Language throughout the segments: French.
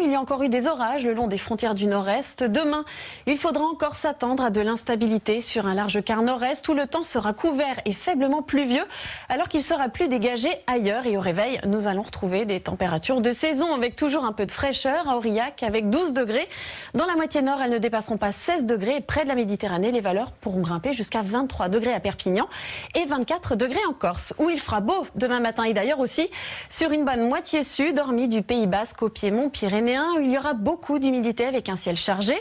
il y a encore eu des orages le long des frontières du nord-est. Demain, il faudra encore s'attendre à de l'instabilité sur un large quart nord-est où le temps sera couvert et faiblement pluvieux, alors qu'il sera plus dégagé ailleurs. Et au réveil, nous allons retrouver des températures de saison avec toujours un peu de fraîcheur à Aurillac avec 12 degrés. Dans la moitié nord, elles ne dépasseront pas 16 degrés. Et près de la Méditerranée, les valeurs pourront grimper jusqu'à 23 degrés à Perpignan et 24 degrés en Corse, où il fera beau demain matin et d'ailleurs aussi sur une bonne moitié sud, hormis du Pays Basque au piémont pyrénéen, où il y aura beaucoup d'humidité avec un ciel chargé.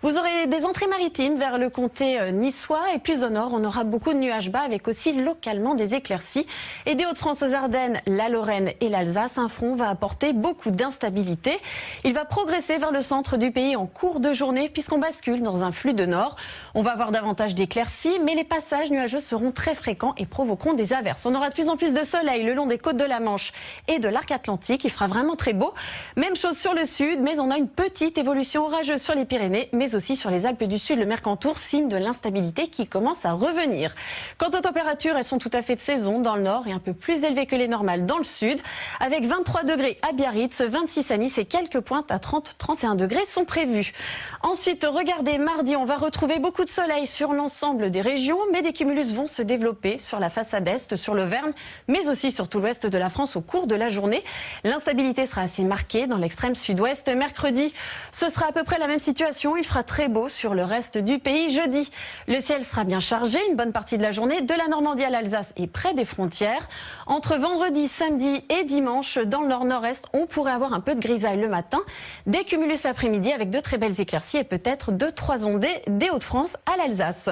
Vous aurez des entrées maritimes vers le comté niçois et plus au nord, on aura beaucoup de nuages bas avec aussi localement des éclaircies. Et des Hauts-de-France aux Ardennes, la Lorraine et l'Alsace, un front va apporter beaucoup d'instabilité. Il va progresser vers le centre du pays en cours de journée puisqu'on bascule dans un flux de nord. On va avoir davantage d'éclaircies, mais les passages nuageux seront très fréquents et provoqueront des averses. On aura de plus en plus de soleil le long des côtes de la Manche et de l'arc atlantique. Il fera vraiment très beau. Même chose sur le sud, mais on a une petite évolution orageuse sur les Pyrénées, mais aussi sur les Alpes du Sud, le Mercantour, signe de l'instabilité qui commence à revenir. Quant aux températures, elles sont tout à fait de saison dans le nord et un peu plus élevées que les normales dans le sud, avec 23 degrés à Biarritz, 26 à Nice et quelques pointes à 30-31 degrés sont prévues. Ensuite, regardez, mardi, on va retrouver beaucoup de soleil sur l'ensemble des régions, mais des cumulus vont se développer sur la façade est, sur l'Auvergne, mais aussi sur tout l'ouest de la France au cours de la journée. L'instabilité sera assez marquée dans l'extrême sud-ouest. Mercredi, ce sera à peu près la même situation. Il fera très beau sur le reste du pays. Jeudi, le ciel sera bien chargé une bonne partie de la journée, de la Normandie à l'Alsace et près des frontières. Entre vendredi, samedi et dimanche, dans le nord-nord-est, on pourrait avoir un peu de grisaille le matin, des cumulus l'après-midi avec de très belles éclaircies et peut-être 2-3 ondées des Hauts-de-France à l'Alsace.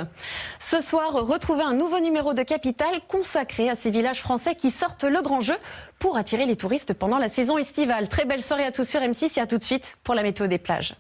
Ce soir, retrouvez un nouveau numéro de Capitale consacré à ces villages français qui sortent le grand jeu pour attirer les touristes pendant la saison estivale. Très belle soirée à tous sur M6 et à tout de suite pour la météo des plages.